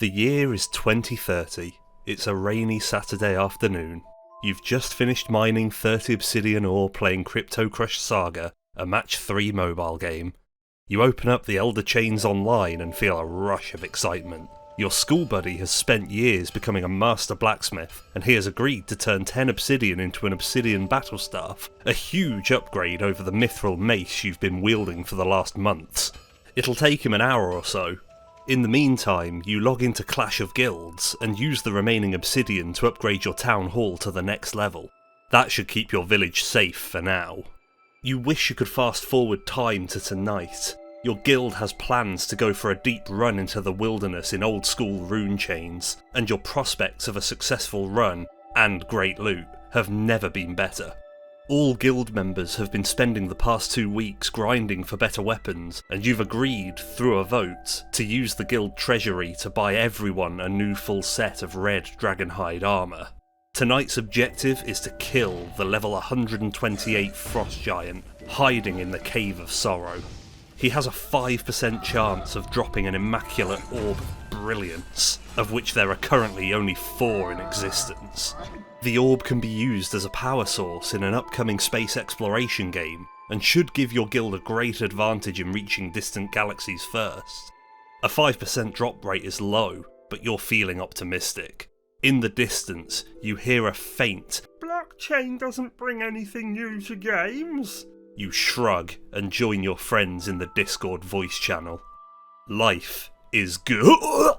The year is 2030. It's a rainy Saturday afternoon. You've just finished mining 30 obsidian ore playing Crypto Crush Saga, a match 3 mobile game. You open up the Elder Chains online and feel a rush of excitement. Your school buddy has spent years becoming a master blacksmith, and he has agreed to turn 10 obsidian into an obsidian battle staff, a huge upgrade over the mithril mace you've been wielding for the last months. It'll take him an hour or so. In the meantime, you log into Clash of Guilds and use the remaining obsidian to upgrade your town hall to the next level. That should keep your village safe for now. You wish you could fast forward time to tonight. Your guild has plans to go for a deep run into the wilderness in old school rune chains, and your prospects of a successful run, and great loot, have never been better. All guild members have been spending the past 2 weeks grinding for better weapons, and you've agreed, through a vote, to use the guild treasury to buy everyone a new full set of red dragonhide armour. Tonight's objective is to kill the level 128 frost giant, hiding in the Cave of Sorrow. He has a 5% chance of dropping an immaculate orb of brilliance, of which there are currently only 4 in existence. The orb can be used as a power source in an upcoming space exploration game, and should give your guild a great advantage in reaching distant galaxies first. A 5% drop rate is low, but you're feeling optimistic. In the distance, you hear a faint "Blockchain doesn't bring anything new to games." You shrug and join your friends in the Discord voice channel. Life is good.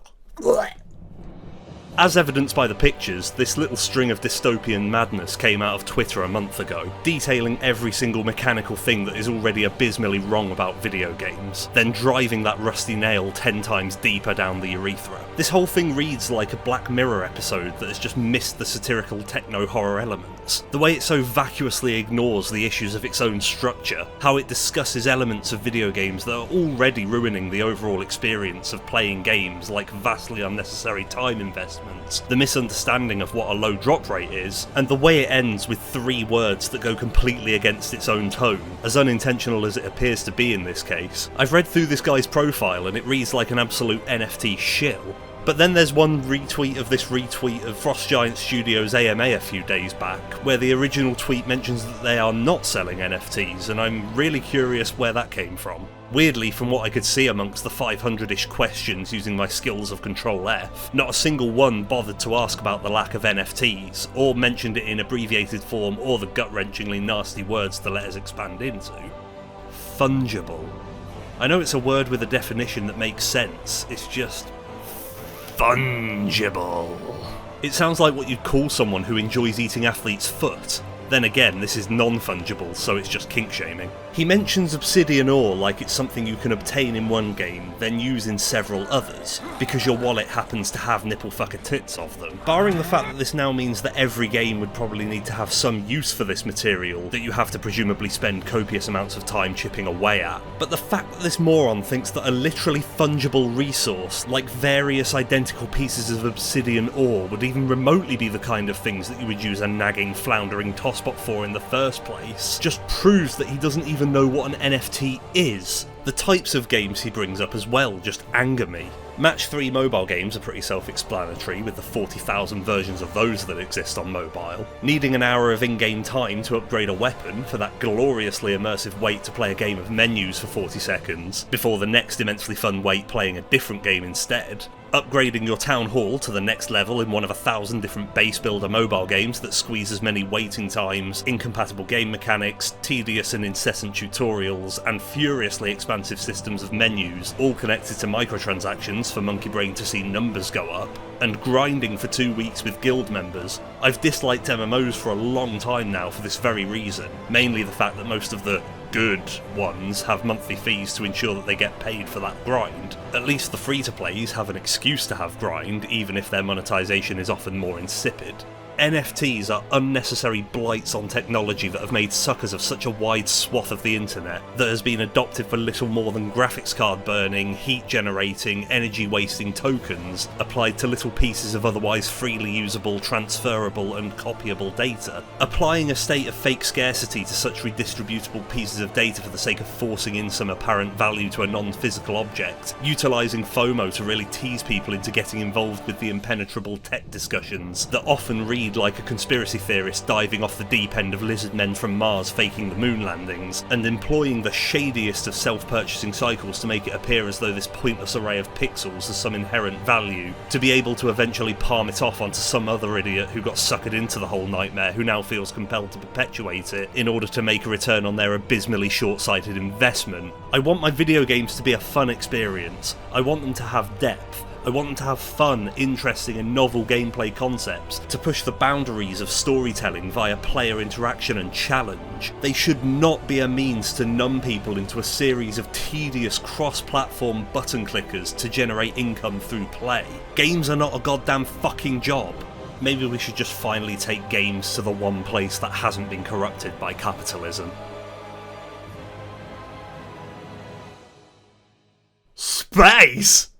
As evidenced by the pictures, this little string of dystopian madness came out of Twitter a month ago, detailing every single mechanical thing that is already abysmally wrong about video games, then driving that rusty nail 10 times deeper down the urethra. This whole thing reads like a Black Mirror episode that has just missed the satirical techno-horror elements. The way it so vacuously ignores the issues of its own structure, how it discusses elements of video games that are already ruining the overall experience of playing games, like vastly unnecessary time investment, the misunderstanding of what a low drop rate is, and the way it ends with 3 words that go completely against its own tone, as unintentional as it appears to be in this case. I've read through this guy's profile and it reads like an absolute NFT shill. But then there's one retweet of this retweet of Frost Giant Studios AMA a few days back, where the original tweet mentions that they are not selling NFTs, and I'm really curious where that came from. Weirdly, from what I could see amongst the 500-ish questions using my skills of Control F, not a single one bothered to ask about the lack of NFTs, or mentioned it in abbreviated form or the gut-wrenchingly nasty words the letters expand into. Fungible. I know it's a word with a definition that makes sense, it's just fungible. It sounds like what you'd call someone who enjoys eating athlete's foot. Then again, this is non-fungible, so it's just kink-shaming. He mentions obsidian ore like it's something you can obtain in one game, then use in several others, because your wallet happens to have nipple fucker tits of them. Barring the fact that this now means that every game would probably need to have some use for this material that you have to presumably spend copious amounts of time chipping away at. But the fact that this moron thinks that a literally fungible resource, like various identical pieces of obsidian ore, would even remotely be the kind of things that you would use a nagging, floundering tosspot for in the first place, just proves that he doesn't even know what an NFT is. The types of games he brings up as well just anger me. Match 3 mobile games are pretty self-explanatory, with the 40,000 versions of those that exist on mobile. Needing an hour of in-game time to upgrade a weapon for that gloriously immersive wait to play a game of menus for 40 seconds, before the next immensely fun wait playing a different game instead. Upgrading your town hall to the next level in one of 1,000 different base builder mobile games that squeeze as many waiting times, incompatible game mechanics, tedious and incessant tutorials, and furiously expansive systems of menus, all connected to microtransactions for Monkey Brain to see numbers go up, and grinding for 2 weeks with guild members. I've disliked MMOs for a long time now for this very reason, mainly the fact that most of the good ones have monthly fees to ensure that they get paid for that grind. At least the free-to-plays have an excuse to have grind, even if their monetization is often more insipid. NFTs are unnecessary blights on technology that have made suckers of such a wide swath of the internet that has been adopted for little more than graphics card burning, heat generating, energy wasting tokens applied to little pieces of otherwise freely usable, transferable and copyable data. Applying a state of fake scarcity to such redistributable pieces of data for the sake of forcing in some apparent value to a non-physical object, utilising FOMO to really tease people into getting involved with the impenetrable tech discussions that often read like a conspiracy theorist diving off the deep end of lizard men from Mars faking the moon landings, and employing the shadiest of self-purchasing cycles to make it appear as though this pointless array of pixels has some inherent value, to be able to eventually palm it off onto some other idiot who got suckered into the whole nightmare who now feels compelled to perpetuate it in order to make a return on their abysmally short-sighted investment. I want my video games to be a fun experience. I want them to have depth. I want them to have fun, interesting and novel gameplay concepts, to push the boundaries of storytelling via player interaction and challenge. They should not be a means to numb people into a series of tedious cross-platform button clickers to generate income through play. Games are not a goddamn fucking job. Maybe we should just finally take games to the one place that hasn't been corrupted by capitalism. Space!